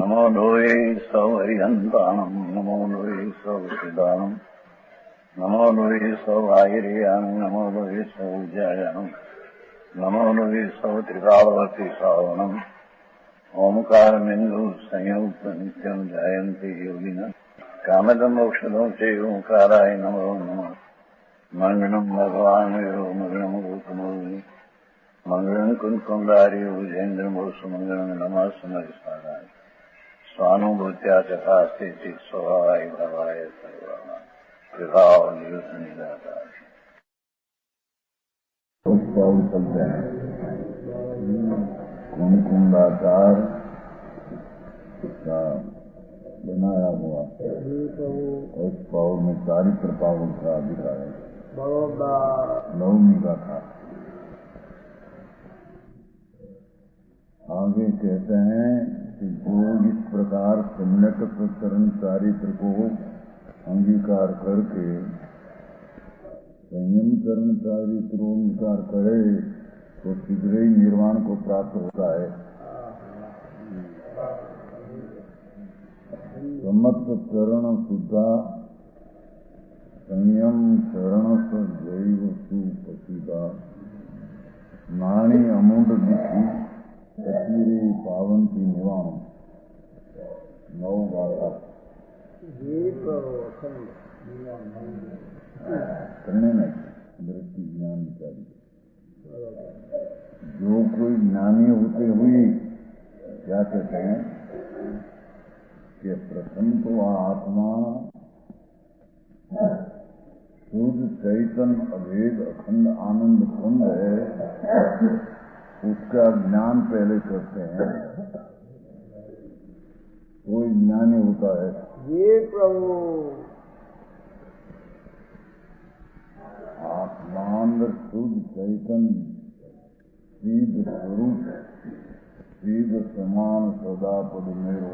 नमो लोये सौहरिहन्ताणम् नमो लोये सौसिदानम् नमो लोये सौभागिर्यानम् नमो लोये सौज्यायानम् नमो लोये सौत्रिकालवती सावनम् ओंकारमिन्दु संयुक्त नित्यम् जायन्ति योगिनः कामदम् मोक्षदम् च ओंकाराय नमो नमः मङ्गलम् भगवान् विरो मङ्गलम् गौतमोनि मङ्गलम् कुन्कुण्डारि विजेन्द्रमोसुमङ्गलम् नमः समरिसाराय स्वानुभूत्या चकास्ते स्वभावाय भवाय सर्वाणां विभाव निदातार चलते हैं कुंकुंडाकार का बनाया हुआ उस पाव में चारित्र पावन का अधिकार नवमी का था। आगे कहते हैं कि जो इस प्रकार सम्यक प्रचरण चारित्र को अंगीकार करके संयम चरण चारित्र अंगीकार करे तो शीघ्र ही निर्वाण को प्राप्त होता है। समत्व चरण शुद्धा संयम चरण जैव सुपसीदा नाणी अमूढ़ दिखी कचीरे पावन की निवाण नौ गाता करने नहीं दृष्टि ज्ञान विचारी जो कोई ज्ञानी होते हुए क्या कहते हैं कि प्रथम तो आत्मा शुद्ध चैतन्य अभेद अखंड आनंद कुंड है, उसका ज्ञान पहले करते हैं कोई ज्ञानी होता है। ये प्रभु आत्मांतर शुद्ध चैतन्य सीध स्वरूप सीध समान सदा पद मेरो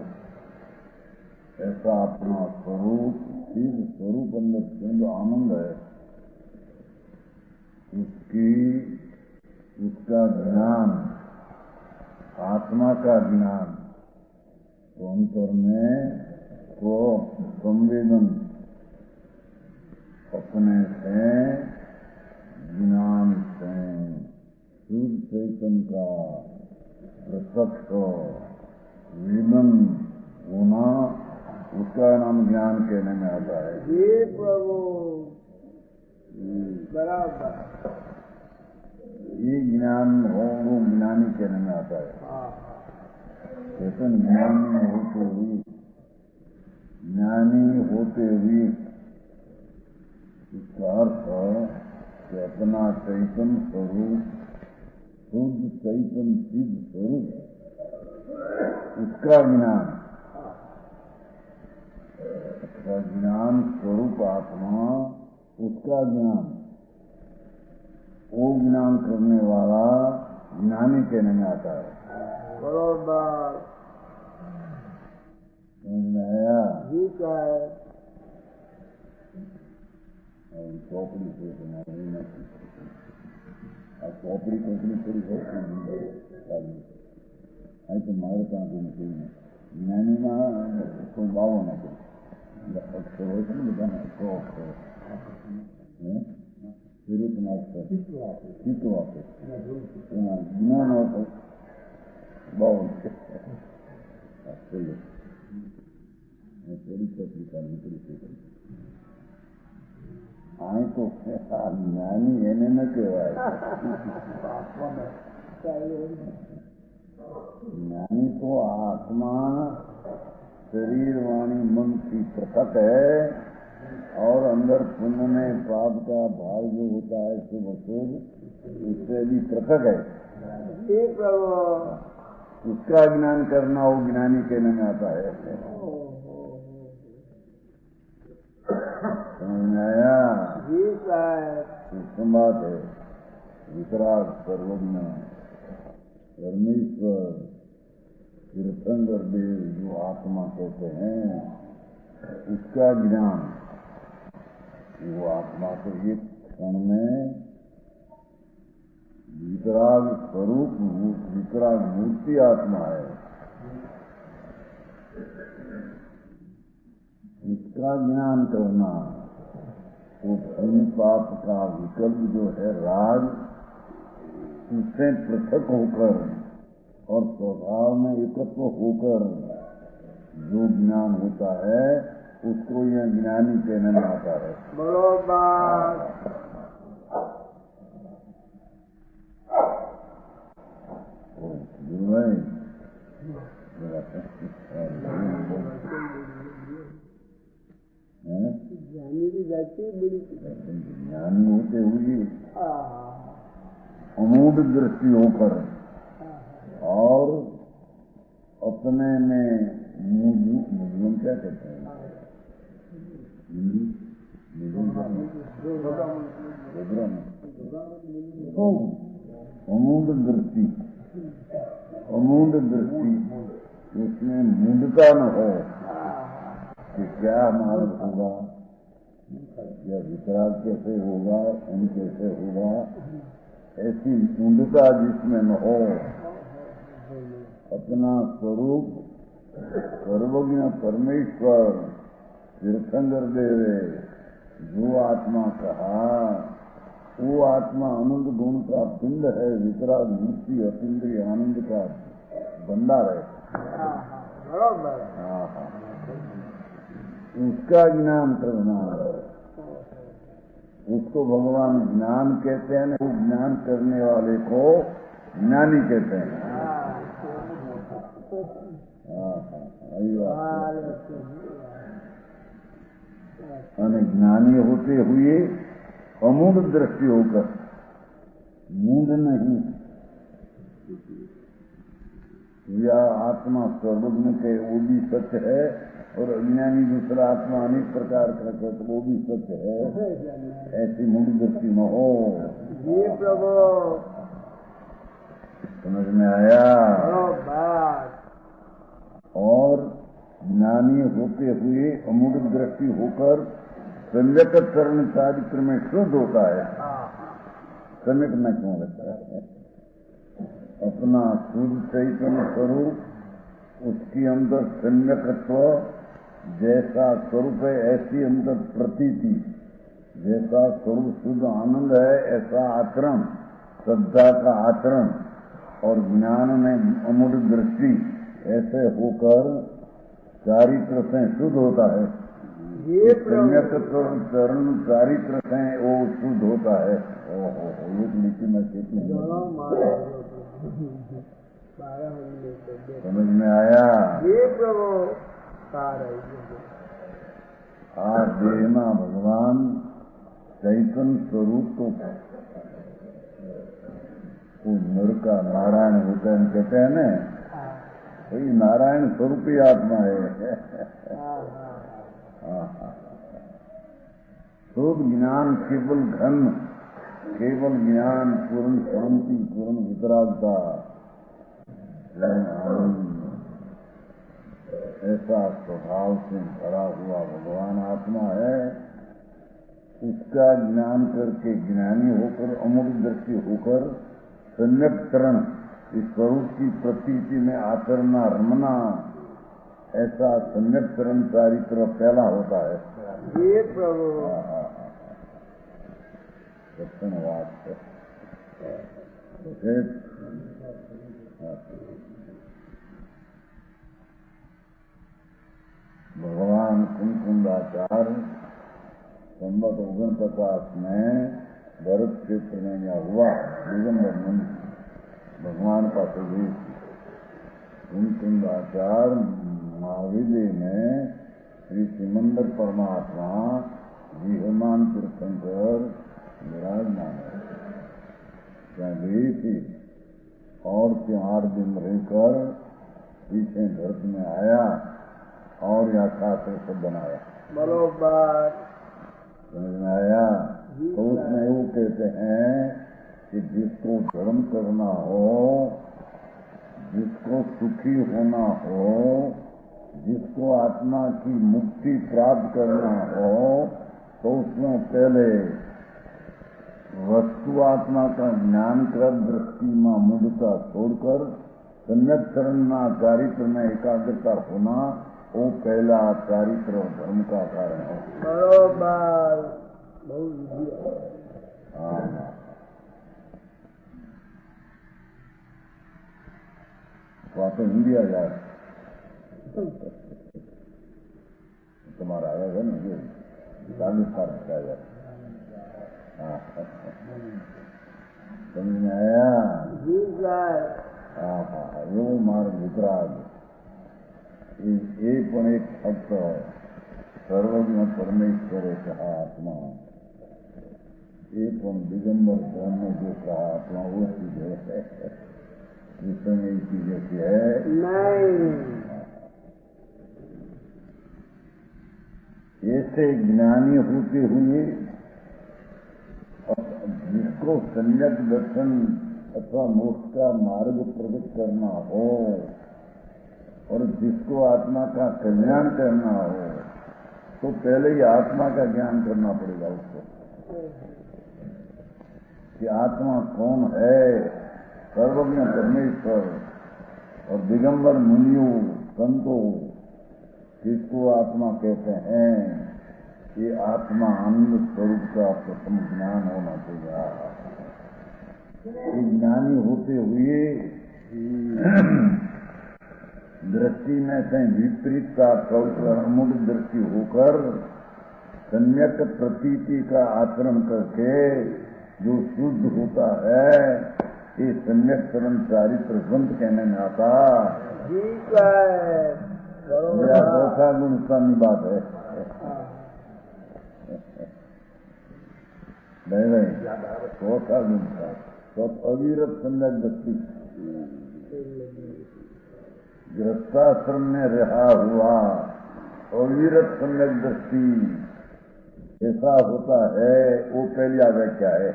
ऐसा अपना स्वरूप सीध स्वरूप अंदर शुद्ध आनंद है, उसका ज्ञान आत्मा का ज्ञान तो अंतर में को संवेदन अपने से ज्ञान से शुद्ध चैतन्य का प्रत्यक्ष वेदन होना उसका नाम ज्ञान कहने में आता है। ये प्रभु बराबर ये ज्ञान हो वो ज्ञानी कहने में आता है। चेतन ज्ञानी होते हुए इसका अर्थ कि अपना चैतन स्वरूप शुद्ध चैतन सिद्ध स्वरूप उसका ज्ञान स्वरूप आत्मा उसका ज्ञान वो ज्ञान करने वाला ज्ञानी कहने में आता है। बराबर समझ में आया? ठीक है। चौपड़ी से चौपड़ी थोड़ी बहुत तो मारे पास ज्ञानी में कोई भाव होना चाहिए अक्षर हो तो बताना सौ अक्षर ज्ञान होता बहुत थोड़ी पत्रिका आए तो ज्ञानी एने न कहवाय ज्ञानी तो आत्मा शरीर वाणी मन की पृथक है और अंदर पुण्य में पाप का भाव जो होता है शुभ अशुभ उससे भी पृथक है। उसका ज्ञान करना वो ज्ञानी कहने में आता है। समझ में आया? बात है वितराग सर्वज्ञ परमेश्वर तीर्थंकर देव जो आत्मा कहते हैं उसका ज्ञान वो आत्मा तो एक क्षण में वितराग स्वरूप वितराग मूर्ति आत्मा है। इसका ज्ञान करना, तो पुण्य पाप का विकल्प जो है राग, उससे पृथक होकर और स्वभाव में एकत्व होकर जो ज्ञान होता है उसको यह ज्ञानी कहने में आता है। बरोबर। ज्ञानी की जाति बड़ी ज्ञानी होते हुए अमूढ़ दृष्टि होकर और अपने में मुझे क्या कहते हैं, अमूढ़ दृष्टि, अमूढ़ दृष्टि, उसमें मूढ़ता न हो कि क्या मार्ग होगा, या वितराग कैसे होगा, उन कैसे होगा, ऐसी मूढ़ता जिसमें न हो, अपना स्वरूप सर्वज्ञ परमेश्वर तीर्थंकर देवे जो आत्मा कहा, वो आत्मा आनंद गुण का पिंड है, वितराग मूर्ति अतिंद्रिय आनंद का भंडार है। बरोबर। उसका ज्ञान करना, उसको भगवान ज्ञान कहते हैं, वो ज्ञान करने वाले को ज्ञानी कहते हैं। ज्ञानी होते हुए अमूढ़ दृष्टि होकर, मूढ़ नहीं, या आत्मा सर्वज्ञ के वो भी सत्य है, और अज्ञानी दूसरा आत्मा अनेक प्रकार का है तो वो भी सत्य है, ऐसी मूढ़ दृष्टि न हो। ये प्रभु समझ में आया। बरोबर। और ज्ञानी होते हुए अमूढ़ दृष्टि होकर सम्यक चरण चारित्र में शुद्ध होता है। सम्यक न क्यों लगता है, अपना शुद्ध चैतन्य स्वरूप, उसके अंदर सम्यकत्व जैसा स्वरूप है ऐसी अंदर प्रतीति, जैसा स्वरूप शुद्ध आनंद है ऐसा आचरण, श्रद्धा का आचरण और ज्ञान में अमूढ़ दृष्टि ऐसे होकर चारित्र से शुद्ध होता है। ये सम्यकत्व चरण चारित्र से वो शुद्ध होता है। एक नीति में खेती समझ में आया। ये प्रभु आज देना भगवान चैतन्य स्वरूप तो नर का नारायण होता है कहते हैं न, वही नारायण स्वरूप ही आत्मा है। शुद्ध ज्ञान केवल घन, केवल ज्ञान पूर्ण शांति, पूर्ण वितरागता, ऐसा स्वभाव से भरा हुआ भगवान आत्मा है। उसका ज्ञान करके ज्ञानी होकर अमूढ़ दृष्टि होकर सम्यक चरण इस स्वरूप की प्रतीति में आचरना रमना, ऐसा सम्यक चरण चारित्र पहला होता है। ये प्रभु सत्यवाद भगवान कुंकुंदाचार्य संवत 49 में भरत क्षेत्र में यह हुआ दिगंबर मंदिर भगवान का प्रवेश। कुंकुंदाचार्य महाविद्य में श्री सिमंदर परमात्मा जीवमान तीर्थंकर विराजमान है। क्या गई थी और 4 दिन रहकर पीछे धरत में आया और यहाँ शास्त्र सब बनाया। बरोबर समझ में आया। तो उसमें वो कहते हैं कि जिसको धर्म करना हो, जिसको सुखी होना हो, जिसको आत्मा की मुक्ति प्राप्त करना हो, तो उसमें पहले वस्तु आत्मा का ज्ञान कर दृष्टि में मूढ़ता छोड़कर सम्यक चरण चारित्र में एकाग्रता होना वो पहला चारित्र और धर्म का कारण है। बरोबर बहुत विधि है। हाँ, वहाँ तो हिंदी आ जाए तुम्हारा आया है ना, ये 40 साल का है। हाँ, समझ में आया? जी सर। हाँ हाँ, एવો માર્ગ વિતરાગ એ પણ એક ફક્ત સર્વજ્ઞ પરમેશ્વરે કહા આત્મા, એ પણ દિગંબર ધર્મ जो कहा आत्मा वो चीज है, जिसमें एक चीज ऐसी है नहीं। ऐसे ज्ञानी होते हुए जिसको सम्यक दर्शन अथवा मोक्ष का मार्ग प्रकट करना हो और जिसको आत्मा का कल्याण करना हो, तो पहले ही आत्मा का ज्ञान करना पड़ेगा उसको कि आत्मा कौन है। सर्वज्ञ परमेश्वर और दिगंबर मुनियों संतों जिसको आत्मा कहते हैं, ये आत्मा आनंद स्वरूप का प्रथम ज्ञान होना चाहिए। ज्ञानी होते हुए दृष्टि में कहीं विपरीत का प्रमुख दृष्टि होकर सम्यक प्रतीति का आचरण करके जो शुद्ध होता है, ये सम्यक चरण चारित्र ग्रंथ कहने में आता। जी सर। मेरा चौथा गुण की बात है। नहीं चौथा गुण था तो अविरत सम्यक दृष्टि। गृहस्थाश्रम में रहा हुआ अविरत सम्यक दृष्टि ऐसा होता है, वो पहली व्याख्या है।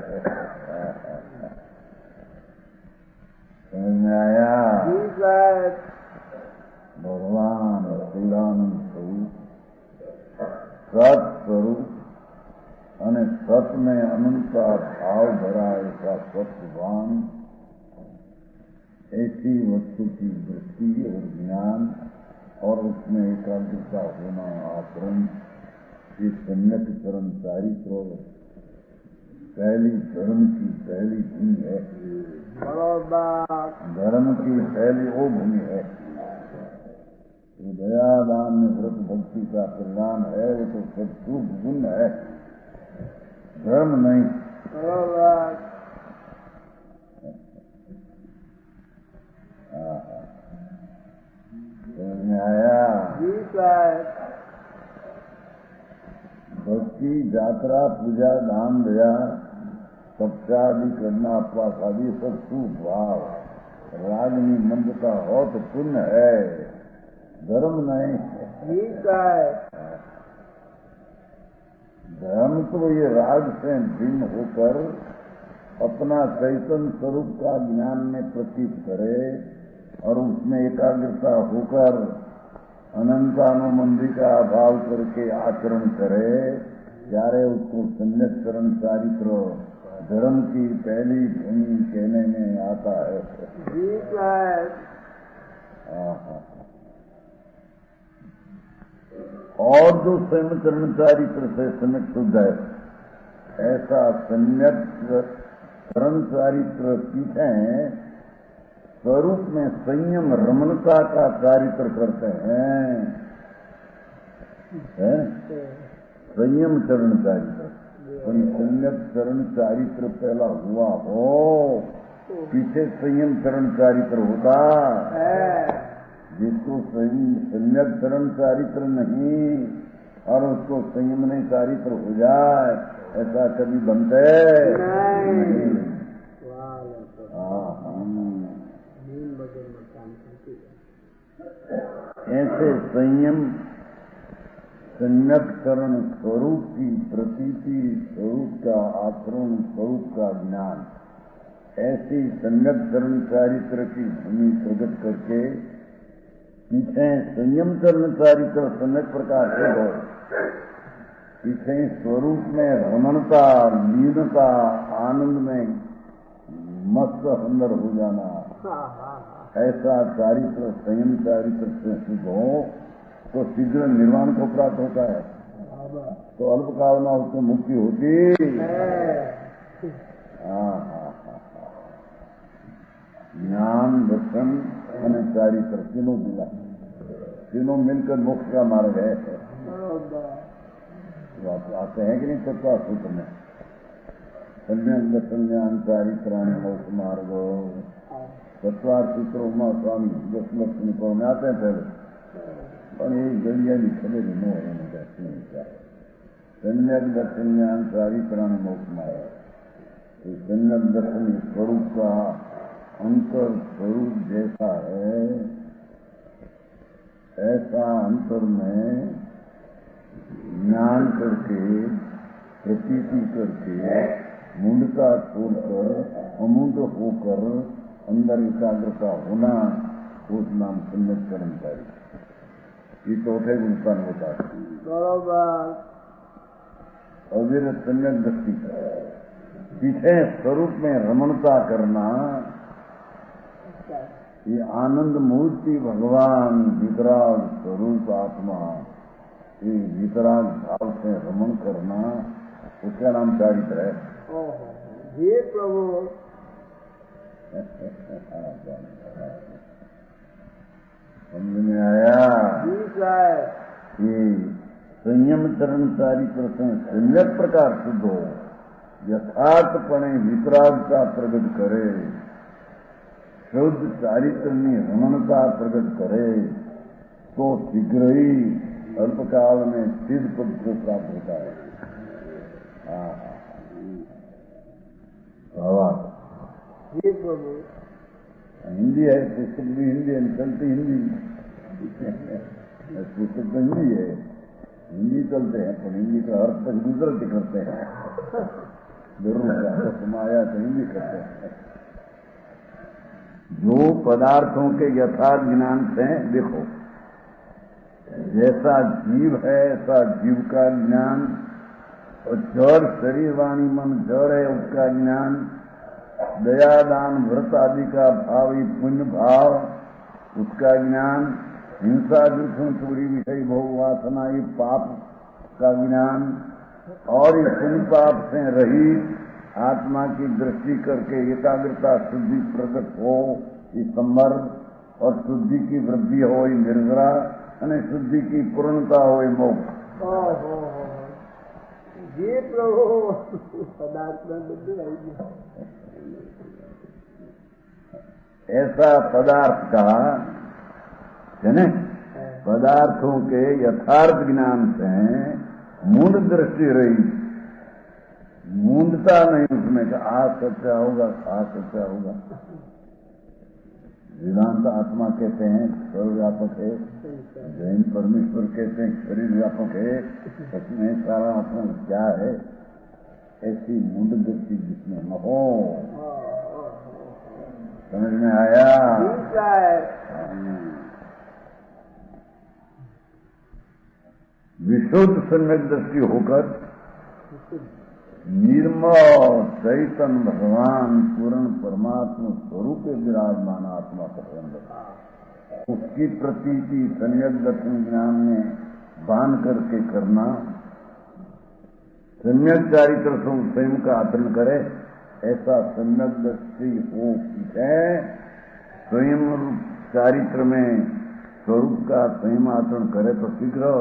समझ में आया? जी सर। भगवान शिलानंद स्वरूप सत स्वरूप અને सत में अनंता भाव भरा ऐसा सत्यवान, ऐसी वस्तु की दृष्टि और ज्ञान और उसमें एकाग्रता होना आचरण, ये सम्यक चरण चारित्र पहली धर्म की पहली भूमि है। बरोबर। धर्म की पहली वो भूमि है। दया दान में व्रत भक्ति का परिणाम है, वो तो सब शुभ गुण है, धर्म नहीं। बरोबर। समझ में आया? जी सर। भक्ति यात्रा पूजा दान दया तपस्या आदि करना, अपवास आदि सब शुभ भाव रागनी मंदता हो तो पुण्य है, धर्म नहीं। जी सर। धर्म तो ये राग से भिन्न होकर अपना चैतन्य स्वरूप का ज्ञान में प्रतीत करे और उसमें एकाग्रता होकर अनंतानुबंधी का अभाव करके आचरण करे, ત્યારે उसको सम्यक चरण चारित्र धर्म की पहली भूमि कहने में आता है। जी सर। और जो संयम चरण चारित्र से सम्यक शुद्ध है, ऐसा सम्यक चरण चारित्र पीछे स्वरूप में संयम रमणता का चारित्र करते हैं, संयम चरण चारित्र। सम्यक चरण चारित्र पहला हुआ हो, पीछे संयम चरण चारित्र होता। जिसको सम्यक चरण चारित्र नहीं और उसको संयम नहीं चारित्र हो जाए, ऐसा कभी बनते नहीं। ऐसे संयम सम्यक चरण स्वरूप की प्रतीति, स्वरूप का आचरण, स्वरूप का ज्ञान, ऐसी सम्यक चरण चारित्र की भूमि प्रकट करके पीछे संयम चरण चारित्र सम्यक प्रकार से हो, पीछे स्वरूप में रमणता, लीनता, आनंद में मस्त अंदर हो जाना, ऐसा चारित्र संयम चारित्र से सिद्ध हो तो शीघ्र निर्वाण को प्राप्त होता है। तो अल्प काल में उसको मुक्ति होती। ज्ञान, दर्शन और चारित्र तीनों मिला, तीनों मिलकर मोक्ष का मार्ग है। तो आप आते हैं कि नहीं तत्व सूत्र में? सम्यक दर्शन ज्ञान चारित्राणि मोक्ष मार्ग तत्वार सूत्र उमा स्वामी 10 लक्ष्मी को में आते हैं पहले, पर ये गलिया नहीं खड़े न हो। सम्यक दर्शन ज्ञान चारित्राणि मोक्ष मार्ग। सम्यक दर्शन स्वरूप का अंतर स्वरूप जैसा है, ऐसा अंतर में ज्ञान करके, प्रतीति करके, मूंडता छोड़कर अमूंड होकर अंदर एकाग्रता होना, उस नाम सम्यक कर्मचारी। ये चौथे गुणस्थान होता है। बराबर। अविरत सम्यक दृष्टि पीछे स्वरूप में रमणता करना, ये आनंद मूर्ति भगवान वितराग स्वरूप आत्मा, ये वितराग भाव से रमण करना, उसका नाम चारित्र है। हे प्रभु। समझ में आया? ठीक है। ये संयम चरण चारित्र से सम्यक प्रकार शुद्ध हो, यथार्थपणे वितरागता प्रकट करे, शुद्ध चारित्र में रमणता प्रकट करे, तो शीघ्र ही अल्पकाल में सिद्ध पद को प्राप्त होता है। हे प्रभु। हिंदी है, पुस्तक भी हिंदी है, चलती हिंदी। पुस्तक तो हिंदी है, हिंदी चलते हैं, पर हिंदी का अर्थ तक गुजरती करते हैं। जरूर समाया तो हिंदी करते हैं। जो पदार्थों के यथार्थ ज्ञान से, देखो जैसा जीव है ऐसा जीव का ज्ञान, और जड़ शरीर वाणी मन जड़ है उसका ज्ञान, दया दान व्रत आदि का भाव, ये पुण्य भाव उसका ज्ञान, हिंसा दुष्ण चोरी विषय भोग वासना ये पाप का ज्ञान, और इस पुण्य पाप से रहित आत्मा की दृष्टि करके एकाग्रता शुद्धि प्रकट हो, ये संवर्ग, और शुद्धि की वृद्धि हो ये निर्जरा, અને શુદ્ધિ की पूर्णता हो मोक्ष। ये प्रभु पदार्थ में बुद्धि आई। ऐसा पदार्थ का है न, पदार्थों के यथार्थ ज्ञान से मूढ़ दृष्टि रही, मूंढता नहीं उसमें कि आ सच्चा होगा, आ सच्चा होगा। वेदांत आत्मा कहते हैं सर्वव्यापक है, जैन परमेश्वर कहते हैं शरीर व्यापक है, उसमें सारा आत्मा क्या है, ऐसी मूढ़ दृष्टि जिसमें न हो। समझ में आया? विशुद्ध सम्यक दृष्टि होकर निर्मल चैतन्य भगवान पूर्ण परमात्मा स्वरूप विराजमान आत्मा पसंद, उसकी प्रतीति सम्यक दर्शन ज्ञान में बांध करके करना, सम्यक चारित्र से स्वयं का आचरण करे, ऐसा सम्यक दृष्टि हो है, स्वयं चारित्र में स्वरूप का स्वयं आचरण करे तो शीघ्र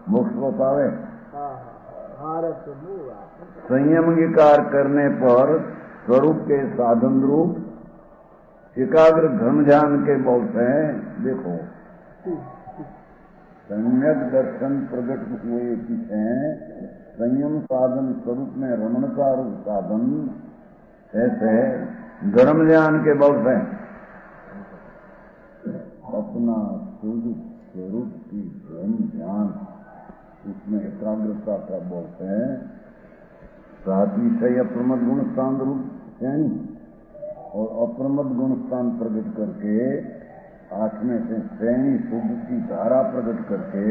मोक्ष को पावे। संयम के कार्य करने पर स्वरूप के साधन रूप एकाग्र घन ध्यान के बहुत है। देखो सम्यक दर्शन प्रकट हुए किसे, संयम साधन स्वरूप में रमणता रूप साधन, ऐसे गर्म ध्यान के बहुत है। अपना शुद्ध स्वरूप की गर्म ध्यान, उसमें एकाग्रता का बहुत है। साथ विषय अप्रमद गुण स्थान रूप श्रेणी और अप्रमद गुण स्थान प्रकट करके, आठवें से श्रेणी शुद्ध की धारा प्रकट करके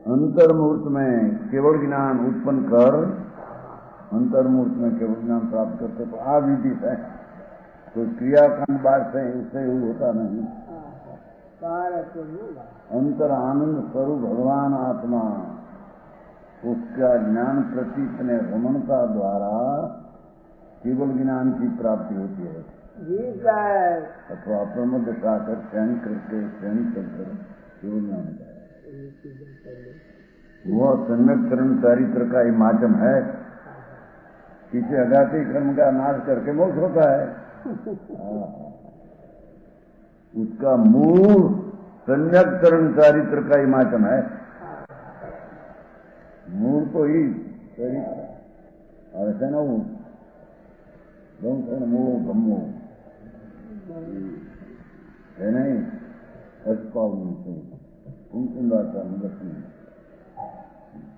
अंतर्मूर्त में केवल ज्ञान उत्पन्न कर, अंतर्मूर्त में केवल ज्ञान प्राप्त करते तो आविदित है। तो क्रियाकांड बात से उससे होता नहीं, अंतर आनंद स्वरूप भगवान आत्मा, उसका ज्ञान प्रतीत ने रमणता द्वारा केवल ज्ञान की प्राप्ति होती है अथवा प्रमद साकर स्वयं करके स्वयं कर केवल ज्ञान होता है। वह संरक्षण चारित्र का ही माध्यम है। किसी अघाती कर्म का नाश करके मोक्ष होता है। उसका मूल संरक्षण चारित्र का ही माध्यम है। मूल तो ही चरित्र और ऐसा ना वो मोह गमो है नहीं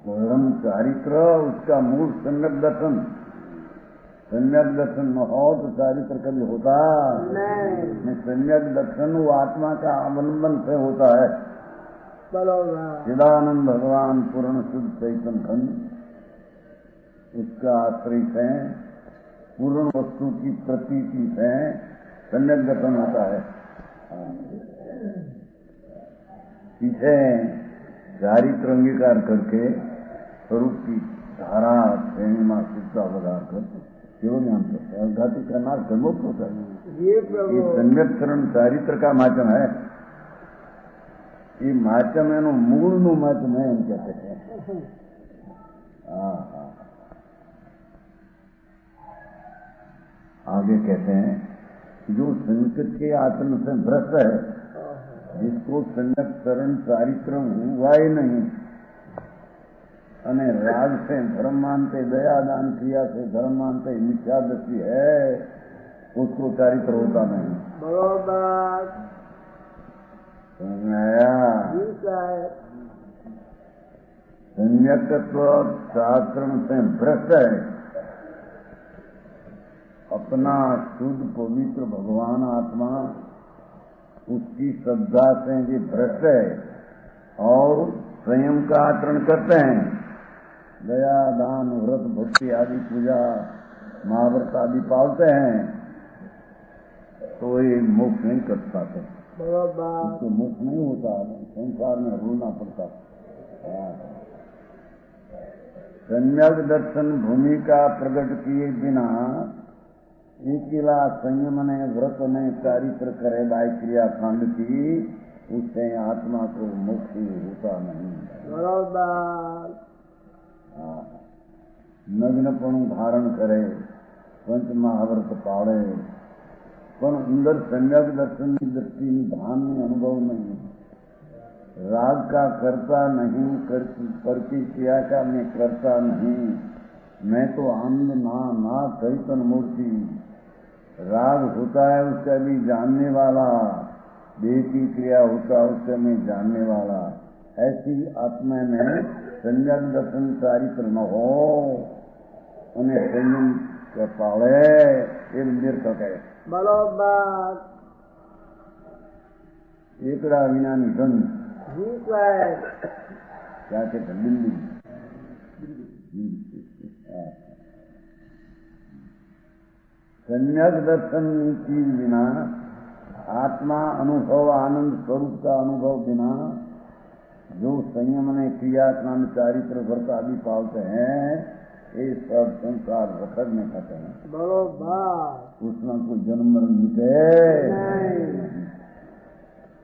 परम चारित्र उसका मूल सम्यक दर्शन। सम्यक दर्शन न हो तो चारित्र कभी होता नहीं। सम्यक दर्शन वो आत्मा का अवलंबन से होता है। चिदानंद भगवान पूर्ण शुद्ध चैतन्य खंड उसका आश्रित है। पूर्ण वस्तु की प्रतीति से सम्यक दर्शन होता है। पीछे चारित्र अंगीकार करके स्वरूप की धारा श्रेणी में शिक्षा बधार कर केवल ज्ञान करते हैं। घाती का नाश धर्मोक्त होता है। ये संरक्षण चारित्र का माध्यम है। ये माध्यम है मूल नु माध्यम है हम कहते हैं। आगे कहते हैं जो संकट के आचरण से भ्रष्ट है, जिसको संरक्षण चारित्र हुआ ही नहीं અને રાગ से धर्म मानते, दयादान क्रिया से धर्म मानते, मिथ्या दृष्टि है, उसको चारित्र होता नहीं। बरोबर संयकत्व शास्त्र से भ्रष्ट है। अपना शुद्ध पवित्र भगवान आत्मा उसकी श्रद्धा से भी भ्रष्ट है और संयम का आचरण करते हैं। दया दान व्रत भक्ति आदि पूजा महाव्रत आदि पालते हैं तो ये मोक्ष नहीं कर पाते। उसको मोक्ष नहीं होता, संसार में रूलना पड़ता। सम्यक दर्शन भूमि का प्रकट किए बिना एकिला संयम ने व्रत ने चारित्र करे बाय क्रिया कांड की, उससे आत्मा को मोक्ष होता नहीं। बराबर नग्नपणु धारण करे, पंच महाव्रत पाड़े, पर अंदर सम्यक दर्शन की दृष्टि ध्यान में अनुभव नहीं। राग का करता नहीं, कर की क्रिया का मैं करता नहीं। मैं तो आनंद ना चैतन्य मूर्ति। राग होता है उसका भी जानने वाला, देह की क्रिया होता है उसका मैं जानने वाला। ऐसी आत्मा में संयम दर्शन चारित्र न हो उन्हें संयम का पाले ये निरर्थक है। बरोबर एकड़ा विना निधन क्या कहते बिल्ली। संयक दर्शन की बिना आत्मा अनुभव आनंद स्वरूप का अनुभव बिना जो संयम ने क्रिया कांड चारित्र व्रत आदि पालते हैं ये सब संसार रखड़ में खाते हैं। बरोबर उसमें कोई जन्म मरण मिटे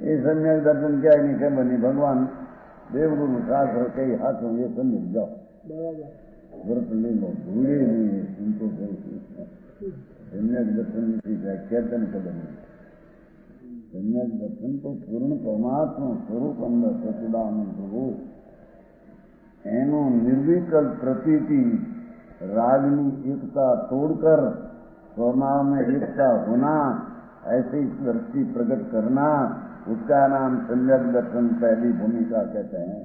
ये सम्यक दर्शन क्या नहीं के बनी भगवान देवगुरु शास्त्र के हाथों ये समझ जाओ। व्रत ले लो भूले नहीं उनको सम्यक दर्शन की व्याख्या करेंगे। सम्यक दर्शन तो पूर्ण परमात्मा स्वरूप अंदर सचिदानंद स्वरूप एनो निर्विकल्प प्रतीति रागनी एकता तोड़कर स्वभाव में एकता होना, ऐसी दृष्टि प्रकट करना, उसका नाम सम्यक दर्शन पहली भूमिका कहते हैं।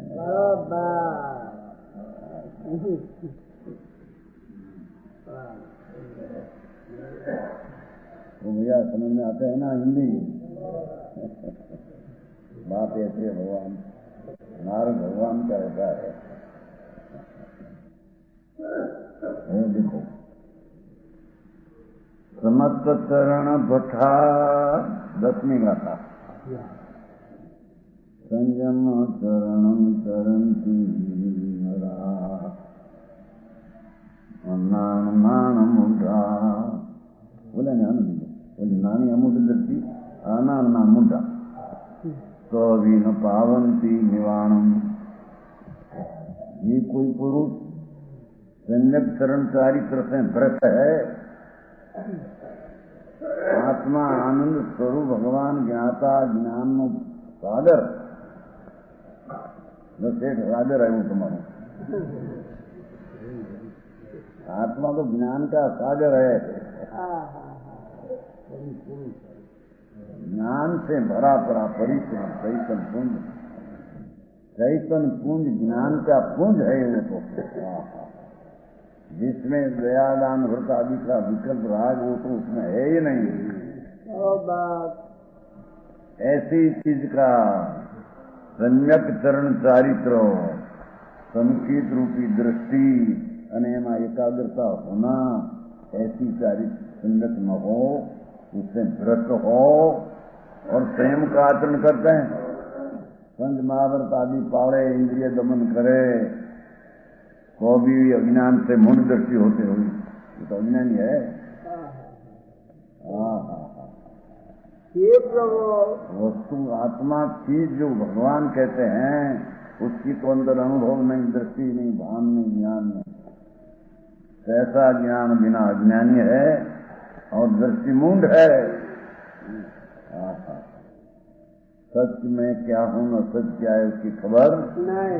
वो भैया समझ में आते हैं ना हिंदी बात ऐसे भगवान नारद भगवान का रहता है। देखो समस्त चरण भट्ठा 10वीं गाथा संयम चरणम चरंती नरा नान मुद्रा बोले आनंद बोले नानी अमुद दृष्टि आनान मुद्रा तो भी न पावंती निवाणम। ये कोई पुरुष सम्यक चरण चारित्र से भ्रष्ट है, आत्मा आनंद स्वरूप भगवान ज्ञाता ज्ञान नो सागर सेठ सागर है वो तुम्हारा आत्मा तो ज्ञान का सागर है, ज्ञान से भरा पड़ा परिपूर्ण चैतन पुंज, चैतन पुंज ज्ञान का पुंज है वो तो, जिसमें दयादान व्रत आदि का विकल्प राग वो तो उसमें है ही नहीं। ऐसी चीज का सम्यक चरण चारित्र समुचित रूपी दृष्टि અને એમાં एकाग्रता होना, ऐसी चारित्र सम्यक न हो, उससे भ्रष्ट हो और संयम का आचरण करते हैं, पंच महाव्रत आदि पाड़े, इंद्रिय दमन करे तो भी अज्ञान से मूढ़ दृष्टि होते हुई ये तो अज्ञानी है। ये प्रभु वस्तु आत्मा चीज जो भगवान कहते हैं उसकी तो अंदर अनुभव नहीं, दृष्टि नहीं, भान नहीं, ज्ञान नहीं। ऐसा ज्ञान बिना अज्ञानी है और दृष्टि मूंढ है। सच में क्या हूं न सच क्या है उसकी खबर नहीं।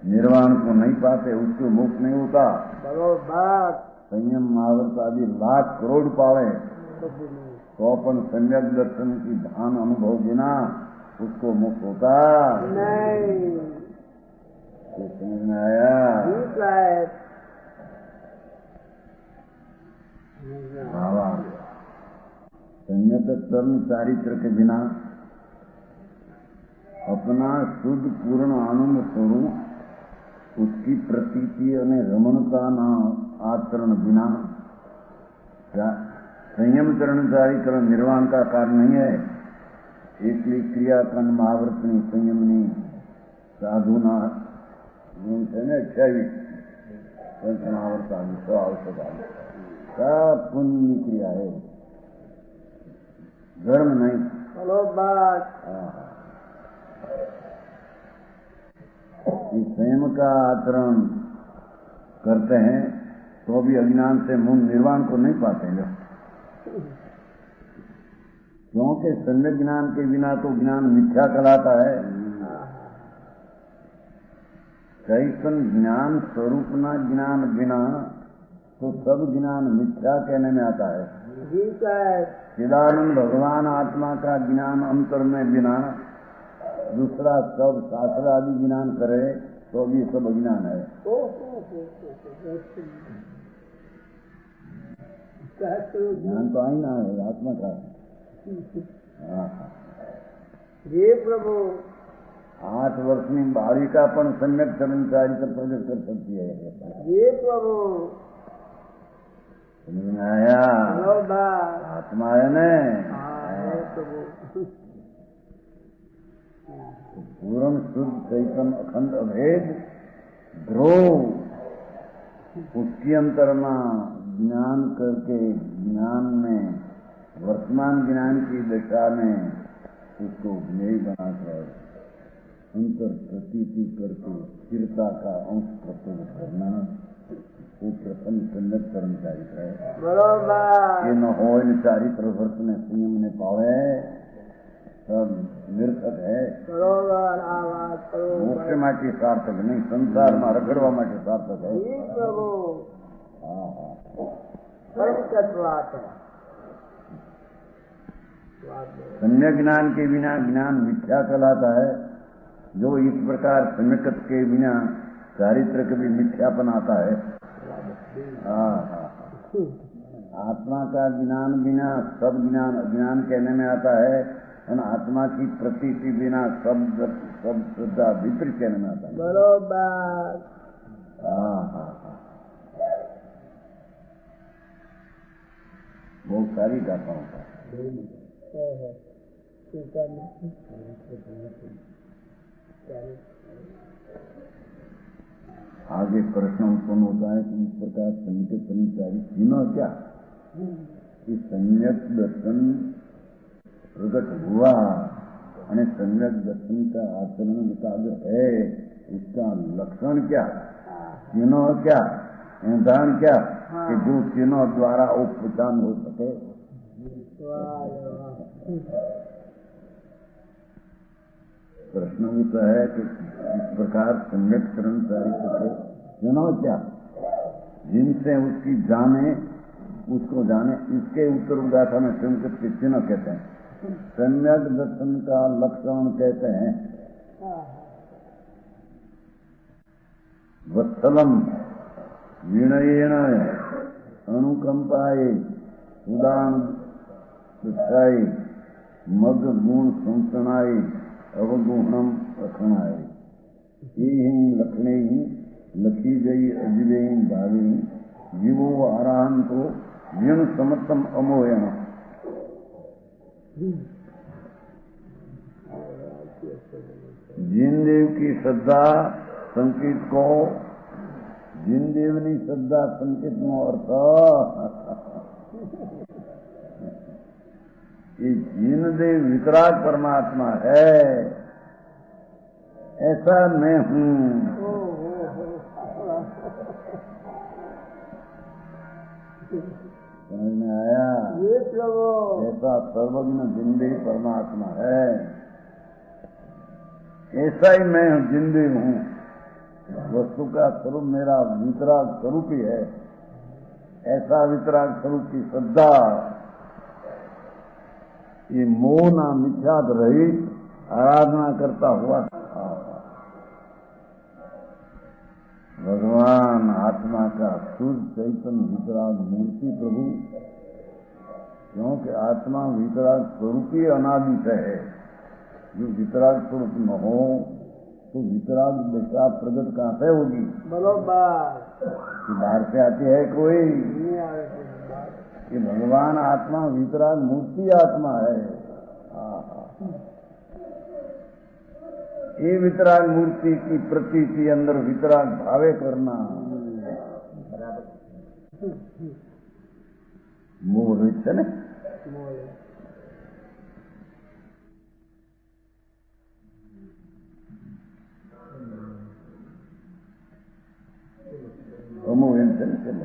निर्वाण को नहीं पाते, उसको मुक्त नहीं होता। संयम महाव्रत आदि लाख करोड़ पावे तो अपन सम्यक दर्शन की भान अनुभव बिना उसको मुक्त होता नहीं। तो समझ में आया? बाबा सम्यक कर्म चारित्र के बिना अपना शुद्ध पूर्ण आनंद स्वरूप उसकी प्रतीति અને રમણતાના आचरण बिना संयम चरणचारी कर्म निर्वाण का कारण नहीं है। इसलिए क्रियाकर्म महाव्रतनी संयमनी साधुना છે ને 28 पंच महाव्रत आदि सब आवश्यक है, सब पुण्य क्रिया है, धर्म नहीं। चलो बात संयम का आचरण करते हैं तो भी अज्ञान से मूल निर्वाण को नहीं पाते हैं, क्योंकि सम्यक ज्ञान के बिना तो ज्ञान मिथ्या कहलाता है। चैतन ज्ञान स्वरूप ना ज्ञान बिना तो सब ज्ञान मिथ्या कहने में आता है। चिदानंद भगवान आत्मा का ज्ञान अंतर में बिना दूसरा सब शास्त्र आदि ज्ञान करे तो भी सब अज्ञान है। ज्ञान तो आई ना है आत्मा का। ये प्रभु 8 वर्षની બાળિકા પણ सम्यक ચરણચારિત્ર પ્રગટ કરી શકતી है। ये प्रभु समझ में आया? आत्मा है ने पूर्ण शुद्ध चैतन अखंड अभेद ध्रुव उसकी अंतरमा ज्ञान करके ज्ञान में वर्तमान ज्ञान की दशा में उसको ज्ञेय बनाकर अंतर प्रतीति करके स्थिरता का अंश प्रस्तुत करना वो प्रथम सम्यक कर्म चारित्र है। बरोबर ये न हो चारित्र व्रत में संयम ने पावे सब निरर्थक है। बरोबर आवाज मोक्ष માટે સાર્થક નહીં, સંસારમાં રખડવા માટે સાર્થક है। प्रभु बात है। सम्यक ज्ञान के बिना ज्ञान मिथ्या कहलाता है। जो इस प्रकार सम्यक के बिना चारित्र के भी मिथ्यापन आता है। आत्मा का ज्ञान बिना सब ज्ञान अज्ञान कहने में आता है और आत्मा की प्रतीति बिना सब श्रद्धा विपरीत कहने में आता है। बरोबर बहुत सारी गाथाओं का आगे प्रश्न उत्पन्न होता है कि इस प्रकार संकेत परिचारी तीनों क्या कि सम्यक दर्शन प्रकट हुआ और सम्यक दर्शन का आचरण एकाग्र है, उसका लक्षण क्या, तीनों क्या, इंद्राण क्या, कि जो तीनों द्वारा उपचान हो सके। प्रश्न होता है कि इस प्रकार सम्यक चरण चारित्र तीनों क्या, जिनसे उसकी जाने, उसको जाने, इसके उत्तर उदाहरण में संकेत के चिन्ह कहते हैं। सम्यक दर्शन का लक्षण कहते हैं वत्सलम विनयेन अनुकंपाये उदान शिक्षाये मग गुण संसनाये अवगुणम रखनाये ये लक्षणे ही लखी गई अजले भावी जीवो आराहन को यण समर्थम अमोयन। जिनदेव की श्रद्धा संकेत को, जिनदेवनी श्रद्धा संकेत नो अर्थ ये जिनदेव वितराग परमात्मा है, ऐसा मैं हूँ। समझ में आया? ये प्रभु ऐसा सर्वज्ञ जिनदेव परमात्मा है, ऐसा ही मैं जिनदेव हूँ। वस्तु का स्वरूप मेरा वितराग स्वरूप ही है। ऐसा वितराग स्वरूप की श्रद्धा, ये मोह ना मिथ्याद रहित आराधना करता हुआ भगवान आत्मा का शुद्ध चैतन्य वितराग मूर्ति प्रभु, क्योंकि आत्मा वितराग स्वरूप ही अनादि से है। जो वितराग स्वरूप न हो तो वितराग दशा प्रगट कहाँ से होगी? बरोबर बाहर से आती है कोई? नहीं आ रहे कि भगवान आत्मा वितराग मूर्ति आत्मा है। ये वितराग मूर्ति की प्रतीति अंदर वितराग भावे करना मोह है ना। अमोहन से ना, चलो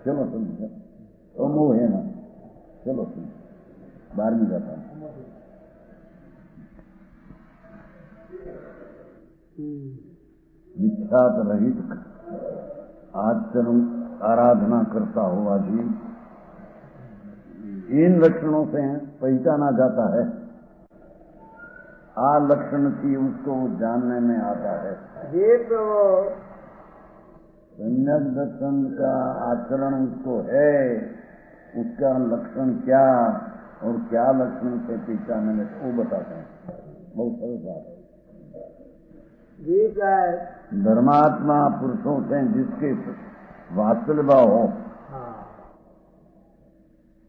चलो सुन, अमोहन चलो सुन, 12वीं जाता हूँ। विख्यात रहित आचरण आराधना करता हुआ भी इन लक्षणों से पहचाना जाता है। आ लक्षण की उसको जानने में आता है। ये प्रभु सम्यक दर्शन का आचरण उसको है, उसका लक्षण क्या और क्या लक्षण से पहचानने में वो बताते हैं। बहुत सरल बात है। धर्मात्मा पुरुषों से जिसके वात्सल्य भाव हो,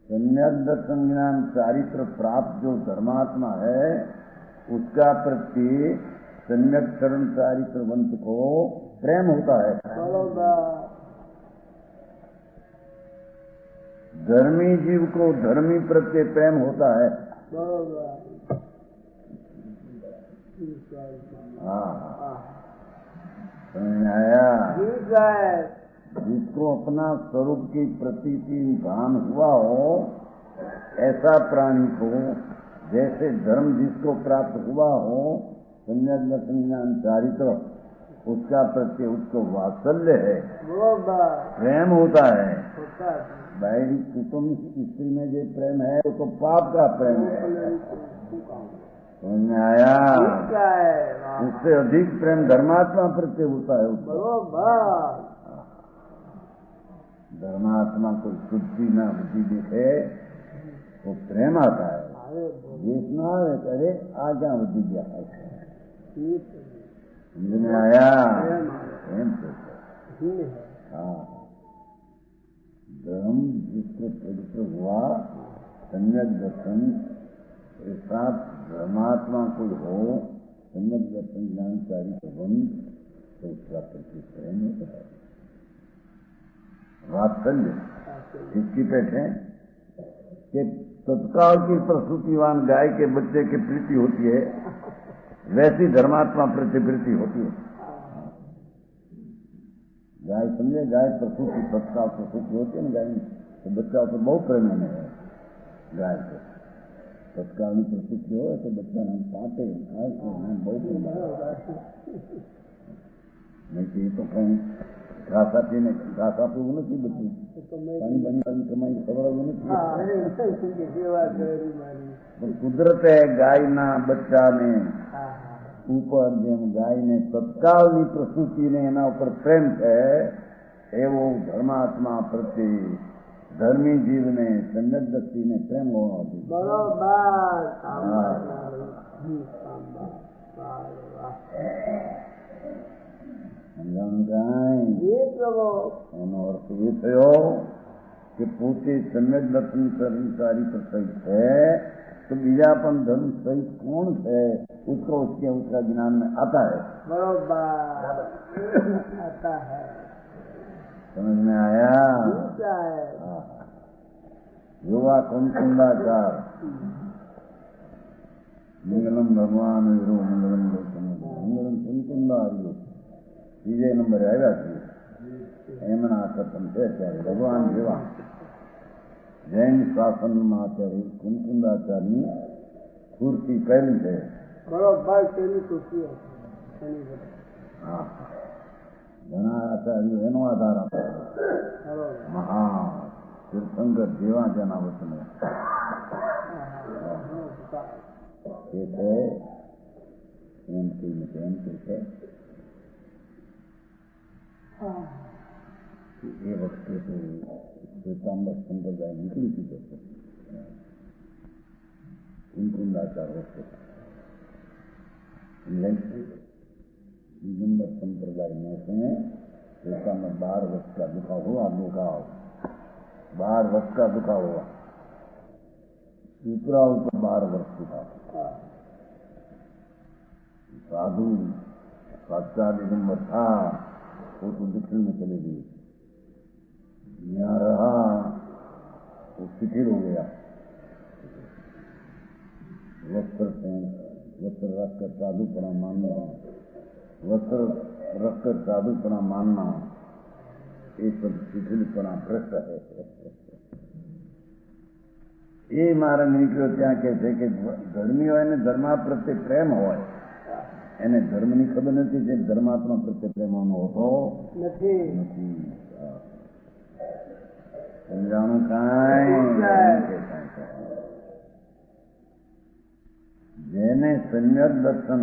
सम्यक दर्शन ज्ञान चारित्र प्राप्त जो धर्मात्मा है, उसका प्रति सम्यक चरण चारित्रवंत को प्रेम होता है। धर्मी जीव को धर्मी प्रति प्रेम होता है। समझ आया? जिसको अपना स्वरूप की प्रतीति भान हुआ हो, ऐसा प्राणी को, जैसे धर्म जिसको प्राप्त हुआ हो, सम्यक दर्शन ज्ञान चारित्र, उसका प्रति उसको वात्सल्य है, प्रेम होता है। बाहरी कुटुंब स्त्री में जो प्रेम है वो तो पाप का प्रेम है। समझ में आया? उससे अधिक प्रेम धर्मात्मा प्रति होता है। धर्मात्मा को शुद्धि न बुद्धि दिखे तो प्रेम आता है। जितना करे आ क्या बुद्धि क्या समझ में आया? हाँ, धर्म जिसको पवित्र हुआ, सम्यक दर्शन साथ धर्मात्मा कोई हो, संगत दर्शन ज्ञानकारी संबंध, तो उसका प्रति प्रेम होता है, वात्सल्य। इसकी पेट है कि तत्काल की प्रसूतिवान गाय के बच्चे की प्रीति होती है, वैसी धर्मात्मा प्रति प्रीति होती है। गाय समझे, गाय प्रसूति तत्काल प्रसूति होती है ना गाय में, तो बच्चा तो बहुत प्रेम में है गाय को। तत्काल में प्रसूति हो तो बच्चा नाम पाते गाय को नाम बहुत प्रेम है। नहीं तो ये तो कहीं घास आपी ने घास आपी वो नहीं बच्ची पानी पानी पानी कमाई खबर वो नहीं। कुदरत है गाय ना बच्चा ने ऊपर જેમ ગાયને તત્કાલની પ્રસૂતિને એના ઉપર પ્રેમ છે, એવો ધર્માત્મા પ્રત્યે ધર્મી જીવને સંગત દ્રષ્ટિને પ્રેમ હોવો જોઈએ. સમજાણું કાંઈ? એનો અર્થ એ થયો કે પોતે સંગત દર્શન કર્મચારી પર સહિત છે, तो बीजा अपन धर्म सहित कौन है उसको उसका ज्ञान में आता है, आता है। समझ में आया? युवा कुंकुंदाचार मंगलम भगवान वीरो मंगलम मंगलम कुंकुंदारियो तीजे नंबर आया थी एमना कथन से भगवान जेवा जैन शासन में आचार्य कुंकुंदाचार्य पूर्ति पहली है, बरोबर पहली कुर्सी है। हाँ, घना आचार्य एनो आधार आता है महा तीर्थंकर जेवा जना वचन है ये वक्त तो श्वेतांबर संप्रदाय निकली थी जैसे कुंकुंदाचार वक्त दिगंबर संप्रदाय में से श्वेतांबर 12 वर्ष का दुखा हुआ, 12 वर्ष का दुखा हुआ, ऊपरा ऊपर 12 वर्ष दुखा। साधु साक्षात दिगंबर था, वो तो दक्षिण में चले गई, यहाँ रहा वो शिथिल हो गया। वस्त्र रखकर साधुपना मानना, वस्त्र रखकर साधुपना मानना, ये सब शिथिलपना भ्रष्ट है। ये मारा निकलो त्या कहते कि धर्मी हो ने धर्मा प्रत्ये प्रेम होय, એને ધર્મની ખબર નથી જે ધર્માત્મા પ્રત્યે પ્રેમનો હોતો નથી. સમજાણું કાંઈ? જેને સમ્યક દર્શન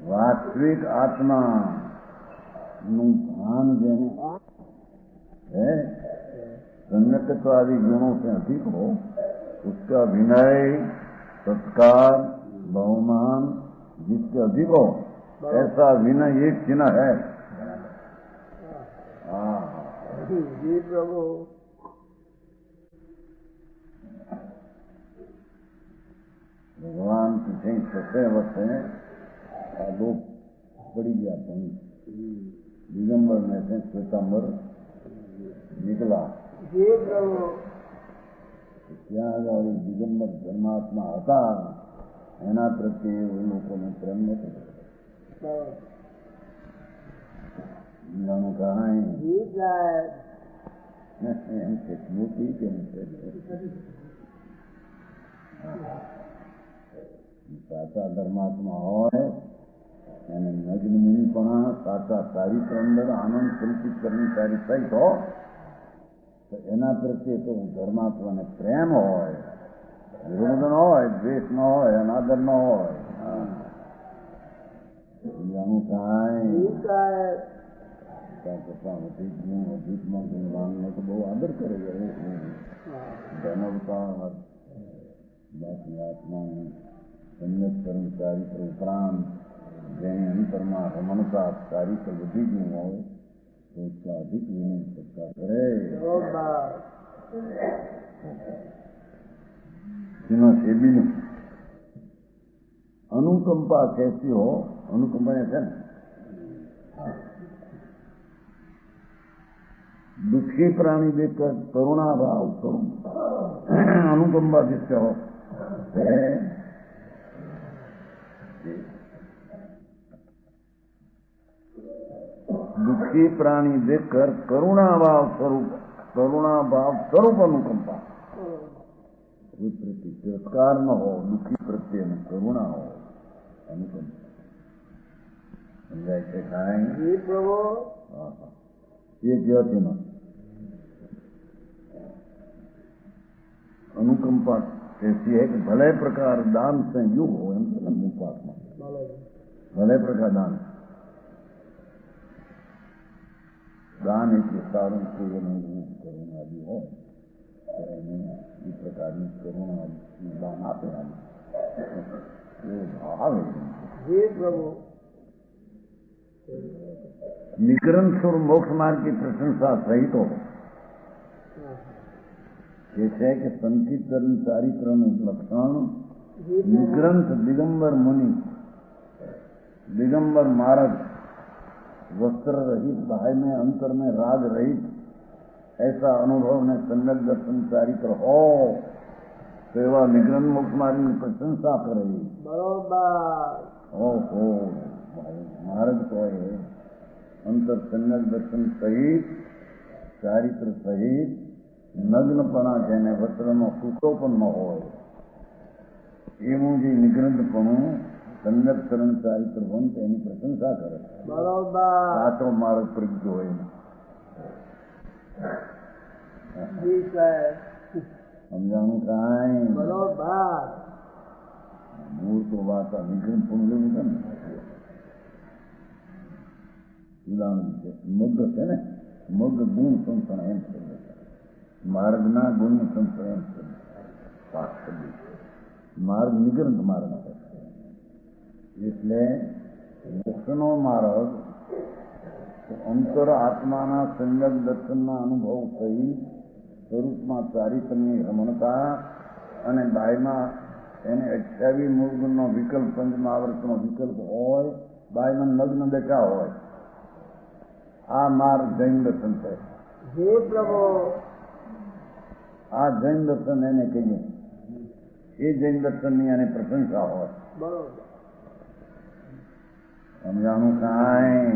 વાસ્તવિક આત્માનું ભાન જેને है, सम्यक्त्व आदि गुणों से अधिक हो, उसका विनय संस्कार बहुमान जिसके अधिक हो, ऐसा विनय एक चिन्ह है। जी प्रभु। भगवान पीछे सत्य वक्त है, लोग पड़ी गया दिगंबर में से श्वेतांबर निकला। जी प्रभु। ત્યાં આગળ દિગંબર ધર્માત્મા હતા, એના પ્રત્યે લોકોને પ્રેમ નથી. કારણ એમ છે મોટી કેમ છે સાચા ધર્માત્મા હોય અને નગ્ન મુનિપણા સાચા ચારિત્ર અંદર આનંદ સંચિત કર્મચારી સહિત હો, તો એના પ્રત્યે તો ધર્માત્માને પ્રેમ હોય, વિરોધ ન હોય, દ્વેષ ન હોય, અનાદર ન હોય. જાણું કાંઈ કરતા અધિકમાં ગુણવાનને તો બહુ આદર કરે છે. ધનવતા બાકી આત્માને સમ્યક કર્મચારી ઉપરાંત જેની અંતરમાં રમણતા ચારિત્ર વધી ગયું હોય तो उसका अधिक विनय सत्कार करे। એનો છે બીજું अनुकंपा कैसी हो, अनुकंपा ऐसे ना, दुखी प्राणी देखकर करुणा भाव करो, अनुकंपा जिससे हो दुखी प्राणी देखकर करुणा भाव स्वरूप अनुकंपा, प्रति तिरस्कार न हो, दुखी प्रत्यय में करुणा हो, अनुकंपा समझाय છે કાંઈ? એ કહેવાતી ન अनुकंपा कैसी है कि भले प्रकार दान संयुग हो, एम तो मुपाठ में भले प्रकार दान એટલે સારું કોઈનું કરુણા બી હોય તો એને એ પ્રકારની કરુણા દાન આપે એ ભાવ निग्रंथ स्वरूप मोक्ष मार्ग की प्रशंसा सहित हो है कि संकीर्तन चारित्र लक्षण निग्रंथ दिगंबर मुनि दिगंबर मार्ग वस्त्र रहित बाह्य में अंतर में राग रहित ऐसा अनुभव ने सम्यक दर्शन चारित्र हो सेवा निग्रंथ मोक्ष मार्ग की प्रशंसा करे बरोबर हो मार्ग तो है अंतर सम्यक दर्शन सहित चारित्र सहित नग्नपणा જેને વસ્ત્રનો સૂતો પણ ન હોય એવું જે નિગ્રંથપણું સંદર્ભકરણ ચારિત્ર વંત એની પ્રશંસા કરે બરોબર સાચો માર્ગ પ્રગટ્યો હોય સમજાણું કાંઈ બરોબર મૂળ તો વાત આ નિગ્રંથપણું લેવું છે ને ઉદાહરણ છે મગ છે ને મગ ગુણ સંસણ એમ છે માર્ગના ગુણ સંપ્રયમ માર્ગ નિગ્રંથ માર્ગ એટલે મોક્ષનો માર્ગ અંતર આત્માના સંયમ દર્શનના અનુભવ થઈ સ્વરૂપમાં ચારિત્રની રમણતા અને બાયમાં એને 28 મૂળગુણનો વિકલ્પ પંચમહાવૃતનો વિકલ્પ હોય બાયમાં નગ્ન દેખા હોય આ માર્ગ જૈન દર્શન છે હે પ્રભુ આ જૈન દર્શન એને કહીએ એ જૈન દર્શનની એને પ્રશંસા હોય સમજાણું કાંઈ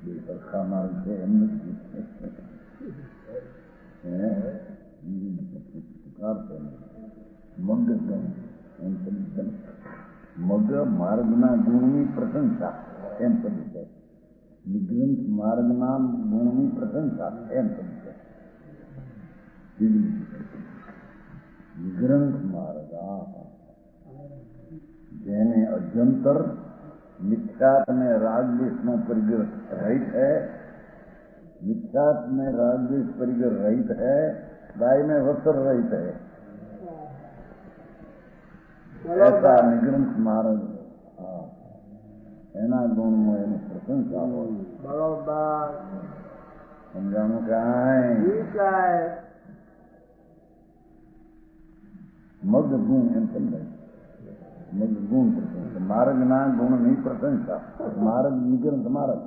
બે સરખા માર્ગ છે એમનું મગ મગ માર્ગના ગુણની પ્રશંસા એમ શબ્દ છે નિગ્રંથ માર્ગના ગુણની પ્રશંસા એમ શબ્દ છે નિગ્રંથ માર્ગ જેને અજંતર મિથ્યાત में राग द्वेष નો परिग्रह रहित है मिथ्यात में राग द्वेष परिग्रह रहित है गाय में वस्त्र रहित है ऐसा निग्रंथ मार्ग एना गुण में एनी प्रशंसा हो बरोबर समझाणु कांई मग गुण एम समझाय मग गुण प्रशंसा मार्गना गुणनी प्रशंसा मार्ग निग्रंथ मार्ग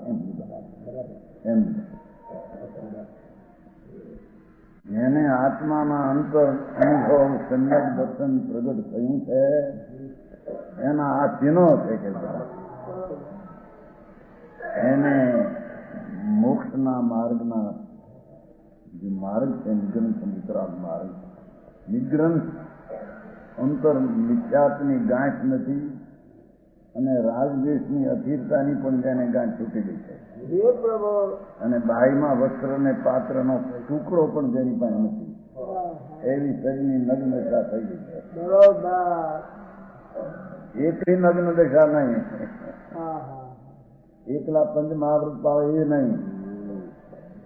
एम જેને આત્માના અંતર અનુભવ સંયમ દર્શન પ્રગટ થયું છે એના આ ચિહ્નો છે કે એને મોક્ષના માર્ગના જે માર્ગ છે નિગ્રંથ વિતરાગ માર્ગ નિગ્રંથ અંતર મિથ્યાત્વની ગાંઠ નથી અને રાગદ્વેષની અધીરતાની પણ જેને ગાંઠ છૂટી ગઈ છે અને બાહીમાં વસ્ત્ર ને પાત્રનો ટુકડો પણ જેની પાસે નથી એવી શરીરની નગ્નતા થઈ ગઈ છે બરોબર એકલી નગ્ન દશા નહીં એકલા પંચમહાવૃત પાવે એ નહીં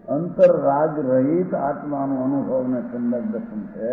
અંતર રાગ રહિત આત્માનો અનુભવ ને સંદર્ભ દર્શન છે